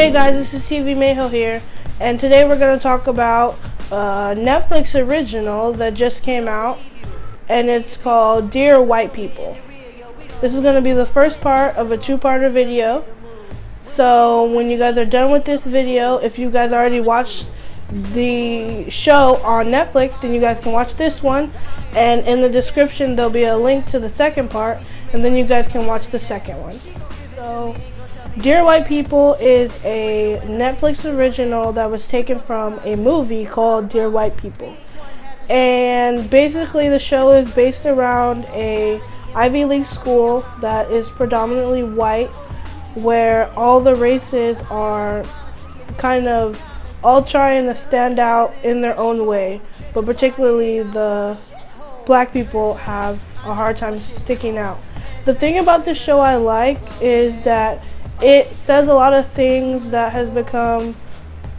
Hey guys, this is TVMayho here, and today we're going to talk about a Netflix original that just came out, and it's called Dear White People. This is going to be the first part of a two-parter video. So when you guys are done with this video, if you guys already watched the show on Netflix, then you guys can watch this one, and in the description there'll be a link to the second part, and then you guys can watch the second one. So Dear White People is a Netflix original that was taken from a movie called Dear White People. And basically the show is based around a Ivy League school that is predominantly white, where all the races are kind of all trying to stand out in their own way, but particularly the black people have a hard time sticking out. The thing about this show I like is that it says a lot of things that has become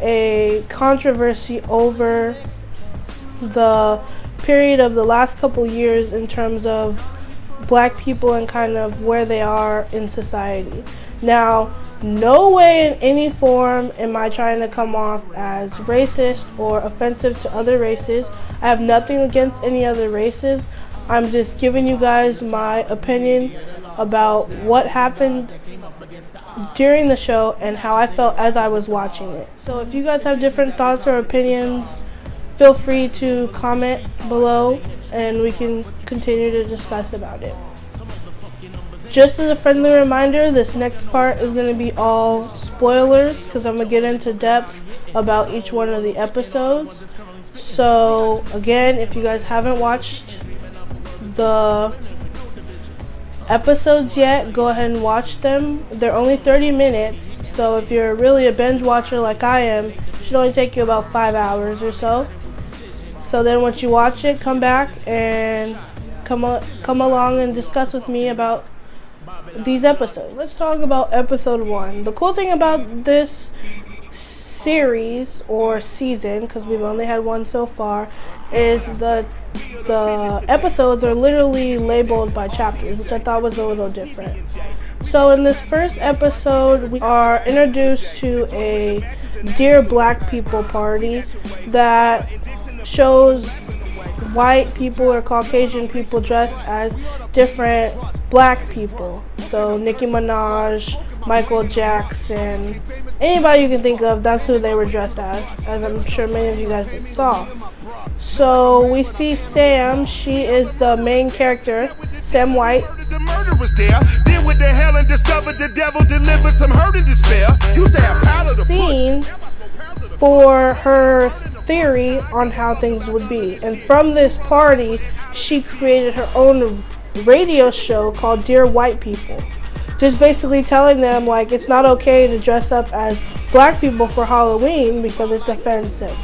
a controversy over the period of the last couple years in terms of black people and kind of where they are in society. Now, no way in any form am I trying to come off as racist or offensive to other races. I have nothing against any other races. I'm just giving you guys my opinion about what happened during the show and how I felt as I was watching it. So if you guys have different thoughts or opinions, feel free to comment below and we can continue to discuss about it. Just as a friendly reminder, this next part is going to be all spoilers because I'm going to get into depth about each one of the episodes. So again, if you guys haven't watched the episodes yet, go ahead and watch them. They're only 30 minutes, so if you're really a binge watcher like I am, it should only take you about 5 hours or so. So then once you watch it, come back and come along and discuss with me about these episodes. Let's talk about episode 1. The cool thing about this series or season, because we've only had one so far, is the episodes are literally labeled by chapters, which I thought was a little different. So in this first episode, we are introduced to a Dear Black People party that shows white people or Caucasian people dressed as different black people. So Nicki Minaj, Michael Jackson, anybody you can think of, that's who they were dressed as I'm sure many of you guys saw. So we see Sam, she is the main character, Sam White. The murder was there. Then with the hell and discovered the devil delivered some hurt and despair. Used to have powder to Scene for her theory on how things would be. And from this party, she created her own radio show called Dear White People. Just basically telling them like it's not okay to dress up as black people for Halloween because it's offensive.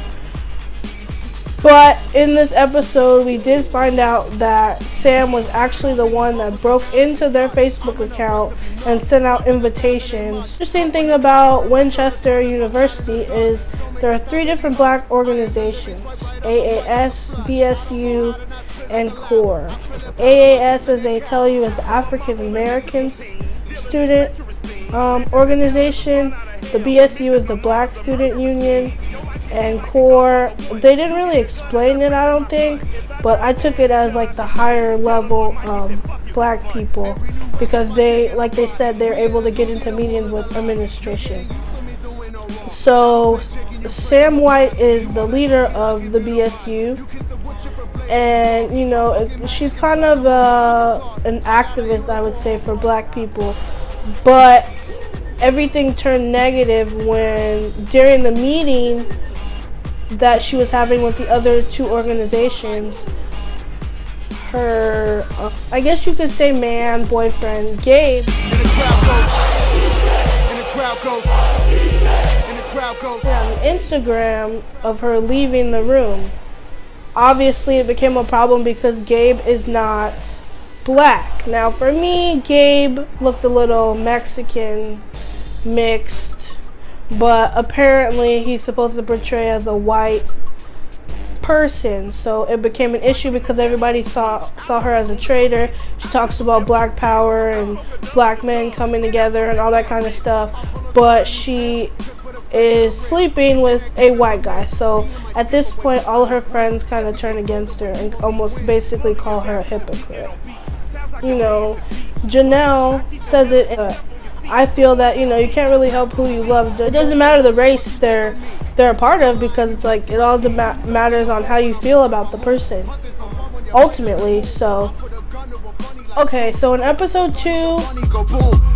But in this episode, we did find out that Sam was actually the one that broke into their Facebook account and sent out invitations. The interesting thing about Winchester University is there are 3 different black organizations: AAS, BSU, and CORE. AAS, as they tell you, is the African American Student Organization. The BSU is the Black Student Union. And CORE, they didn't really explain it, I don't think, but I took it as like the higher level black people because they, like they said, they're able to get into meetings with administration. So Sam White is the leader of the BSU, and you know, she's kind of an activist, I would say, for black people, but everything turned negative when during the meeting that she was having with the other 2 organizations, her, I guess you could say boyfriend, Gabe, on Instagram of her leaving the room. Obviously it became a problem because Gabe is not black. Now for me, Gabe looked a little Mexican mixed, but apparently he's supposed to portray as a white person, so it became an issue because everybody saw her as a traitor. She talks about black power and black men coming together and all that kind of stuff, but she is sleeping with a white guy. So at this point, all of her friends kind of turn against her and almost basically call her a hypocrite. You know, Janelle says it. I feel that, you know, you can't really help who you love. It doesn't matter the race they're a part of, because it's like it all matters on how you feel about the person ultimately. So okay, so in episode 2,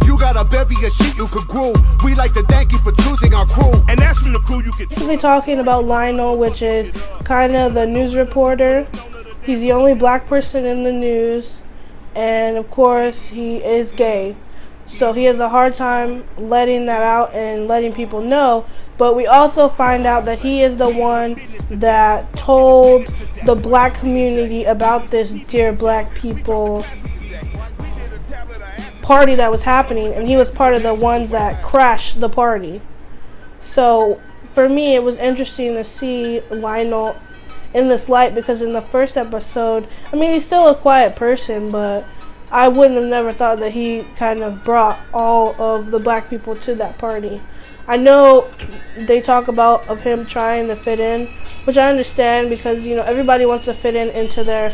you got a bevy of shit you could grow. We like to thank you for choosing our crew, and that's from the crew you can. Basically talking about Lionel, which is kind of the news reporter. He's the only black person in the news, and of course he is gay. So he has a hard time letting that out and letting people know. But we also find out that he is the one that told the black community about this Dear Black People party that was happening, and he was part of the ones that crashed the party. So for me, it was interesting to see Lionel in this light, because in the first episode, I mean, he's still a quiet person, but I wouldn't have never thought that he kind of brought all of the black people to that party. I know they talk about of him trying to fit in, which I understand, because, you know, everybody wants to fit in into their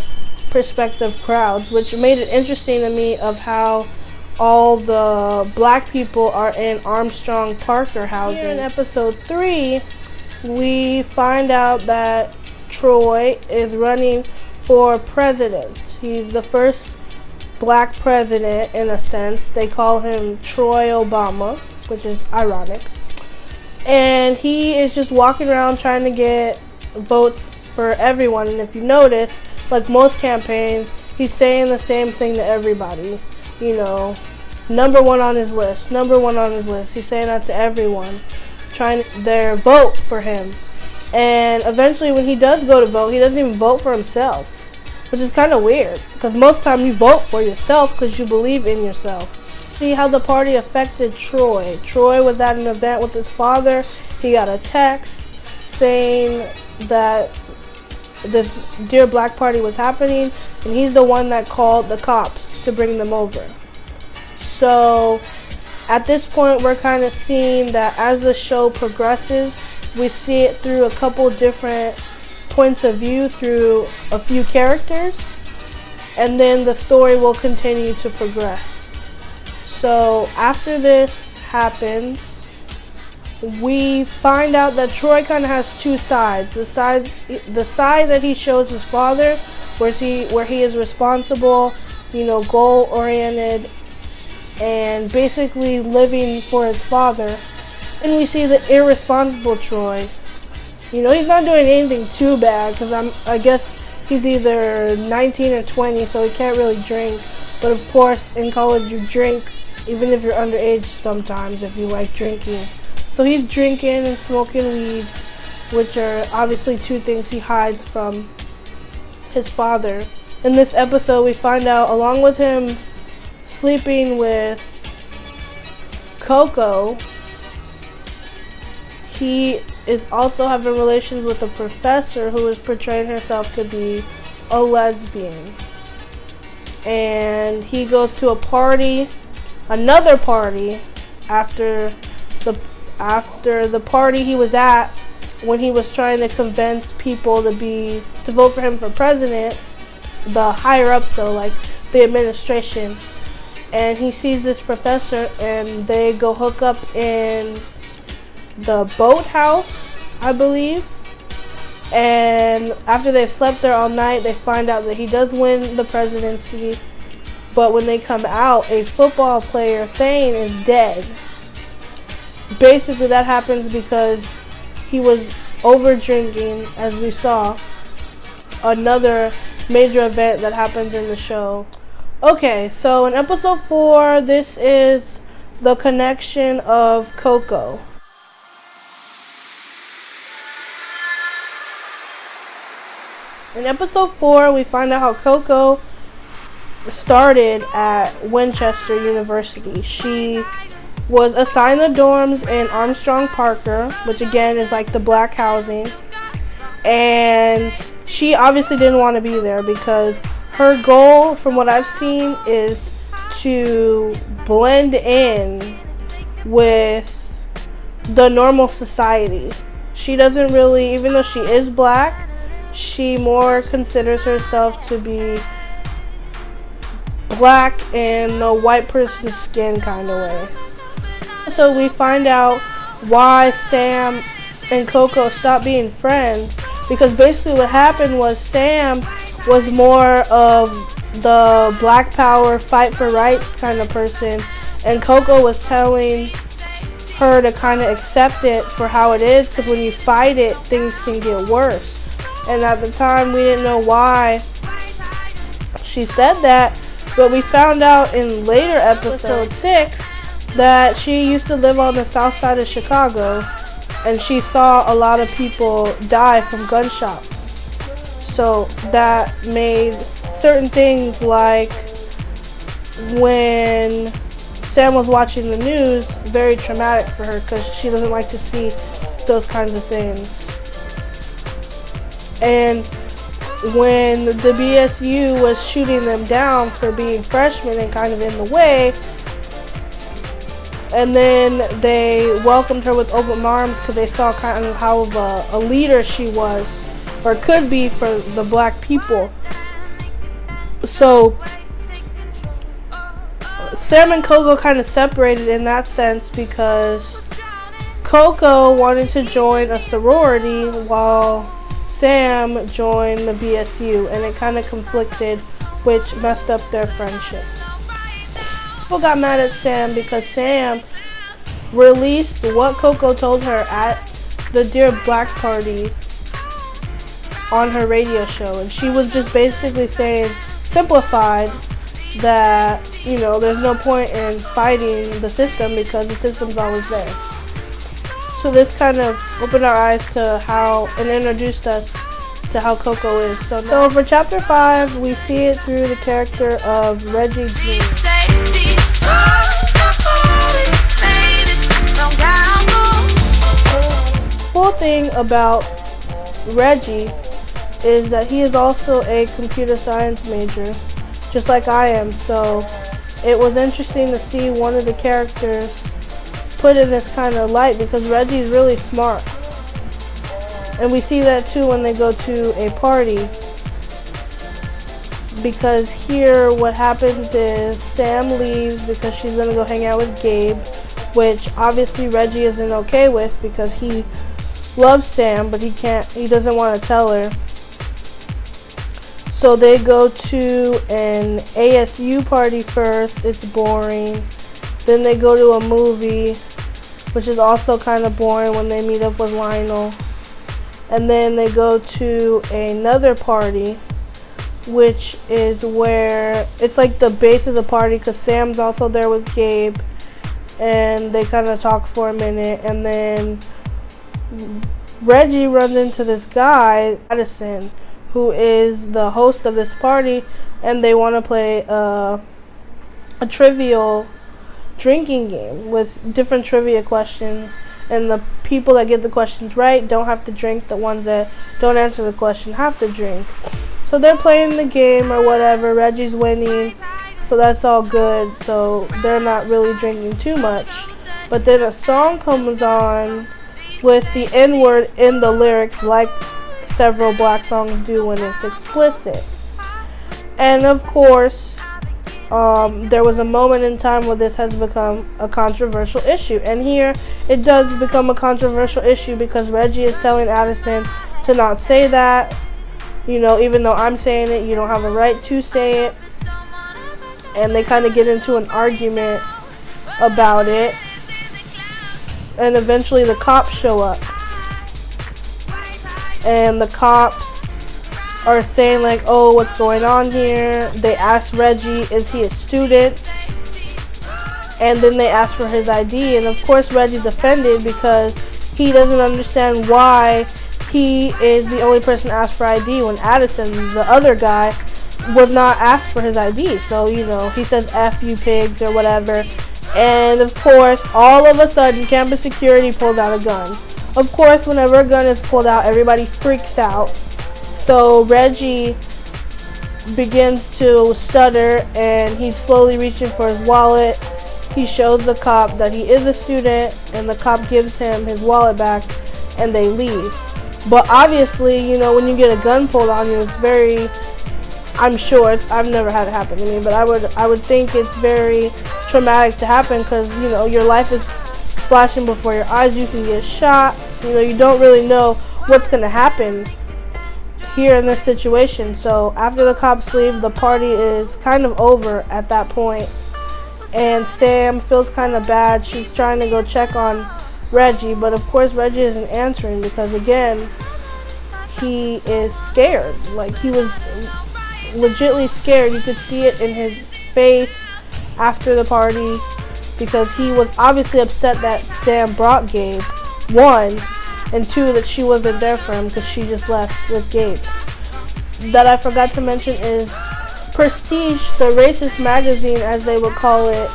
prospective crowds, which made it interesting to me of how all the black people are in Armstrong Parker housing. Here in episode 3, we find out that Troy is running for president. He's the first black president, in a sense. They call him Troy Obama, which is ironic. And he is just walking around trying to get votes for everyone. And if you notice, like most campaigns, he's saying the same thing to everybody. You know, number one on his list, number one on his list. He's saying that to everyone, trying their vote for him. And eventually when he does go to vote, he doesn't even vote for himself, which is kind of weird, because most time you vote for yourself because you believe in yourself. See how the party affected Troy. Troy was at an event with his father. He got a text saying that this Dear Black Party was happening, and he's the one that called the cops to bring them over. So at this point, we're kind of seeing that as the show progresses, we see it through a couple different points of view, through a few characters, and then the story will continue to progress. So after this happens, we find out that Troy kind of has two sides. The side that he shows his father, where he is responsible, you know, goal-oriented, and basically living for his father. And we see the irresponsible Troy. You know, he's not doing anything too bad, because I guess he's either 19 or 20, so he can't really drink. But of course, in college you drink, even if you're underage sometimes, if you like drinking. So he's drinking and smoking weed, which are obviously two things he hides from his father. In this episode, we find out, along with him sleeping with Coco, he is also having relations with a professor who is portraying herself to be a lesbian. And he goes to a party, another party, after the party he was at when he was trying to convince people to vote for him for president, the higher ups, though, like the administration. And he sees this professor, and they go hook up in the boathouse, I believe. And after they've slept there all night, they find out that he does win the presidency. But when they come out, a football player, Thane, is dead. Basically, that happens because he was over drinking, as we saw. Another major event that happens in the show. Okay, so in episode 4, this is the connection of Coco. In episode 4, we find out how Coco started at Winchester University. She was assigned the dorms in Armstrong Parker, which again is like the black housing. And she obviously didn't want to be there because her goal, from what I've seen, is to blend in with the normal society. She doesn't really, even though she is black, she more considers herself to be black in a white person's skin kind of way. So we find out why Sam and Coco stopped being friends, because basically what happened was Sam was more of the black power, fight for rights kind of person, and Coco was telling her to kind of accept it for how it is, because when you fight it, things can get worse. And at the time, we didn't know why she said that, but we found out in later episode 6 that she used to live on the south side of Chicago, and she saw a lot of people die from gunshots. So that made certain things, like when Sam was watching the news, very traumatic for her, because she doesn't like to see those kinds of things. And when the BSU was shooting them down for being freshmen and kind of in the way, and then they welcomed her with open arms because they saw kind of how of a leader she was, or could be, for the black people. So Sam and Coco kind of separated in that sense, because Coco wanted to join a sorority while Sam joined the BSU, and it kind of conflicted, which messed up their friendship. People got mad at Sam because Sam released what Coco told her at the Dear Black Party on her radio show, and she was just basically saying, simplified, that, you know, there's no point in fighting the system because the system's always there. So this kind of opened our eyes to how, and introduced us to how Coco is. So for chapter 5, we see it through the character of Reggie Jean. Cool thing about Reggie is that he is also a computer science major, just like I am. So it was interesting to see one of the characters put in this kind of light, because Reggie is really smart. And we see that too when they go to a party, because here what happens is Sam leaves because she's going to go hang out with Gabe, which obviously Reggie isn't okay with because he loves Sam, but he doesn't want to tell her. So they go to an ASU party first. It's boring. Then they go to a movie, which is also kind of boring when they meet up with Lionel. And then they go to another party, which is where it's like the base of the party, because Sam's also there with Gabe. And they kind of talk for a minute, and then Reggie runs into this guy, Addison, who is the host of this party, and they want to play a trivial drinking game with different trivia questions, and the people that get the questions right don't have to drink. The ones that don't answer the question have to drink. So they're playing the game or whatever. Reggie's winning, so that's all good. So they're not really drinking too much. But then a song comes on with the N-word in the lyrics, like several black songs do when it's explicit. And of course, there was a moment in time where this has become a controversial issue. And here it does become a controversial issue because Reggie is telling Addison to not say that. You know, even though I'm saying it, you don't have a right to say it. And they kind of get into an argument about it. And eventually the cops show up. And the cops are saying like, oh, what's going on here? They ask Reggie, is he a student? And then they ask for his ID. And of course Reggie's offended because he doesn't understand why he is the only person asked for ID when Addison, the other guy, was not asked for his ID. So, you know, he says F you pigs or whatever. And of course, all of a sudden, campus security pulls out a gun. Of course, whenever a gun is pulled out, everybody freaks out. So Reggie begins to stutter, and he's slowly reaching for his wallet. He shows the cop that he is a student, and the cop gives him his wallet back, and they leave. But obviously, you know, when you get a gun pulled on you, it's very, I'm sure, I've never had it happen to me, but I would think it's very traumatic to happen, because, you know, your life is flashing before your eyes. You can get shot. You know, you don't really know what's going to happen here in this situation. So after the cops leave, the party is kind of over at that point, and Sam feels kind of bad. She's trying to go check on Reggie, but of course Reggie isn't answering, because again, he is scared. Like, he was legitly scared. You could see it in his face after the party, because he was obviously upset that Sam brought Gabe, one, and two, that she wasn't there for him because she just left with Gabe. That I forgot to mention is Prestige, the racist magazine, as they would call it,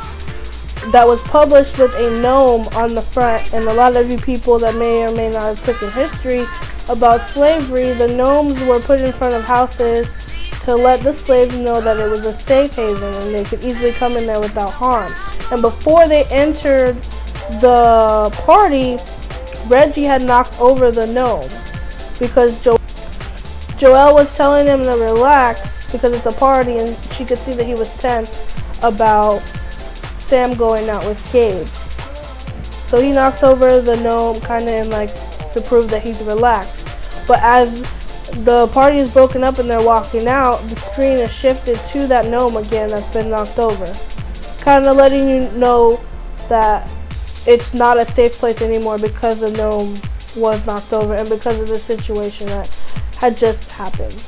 that was published with a gnome on the front. And a lot of you people that may or may not have taken history about slavery, the gnomes were put in front of houses to let the slaves know that it was a safe haven and they could easily come in there without harm. And before they entered the party, Reggie had knocked over the gnome, because Joelle was telling him to relax because it's a party, and she could see that he was tense about Sam going out with Gabe. So he knocks over the gnome kind of in like to prove that he's relaxed. But as the party is broken up and they're walking out, the screen is shifted to that gnome again that's been knocked over, kind of letting you know that it's not a safe place anymore because the gnome was knocked over and because of the situation that had just happened.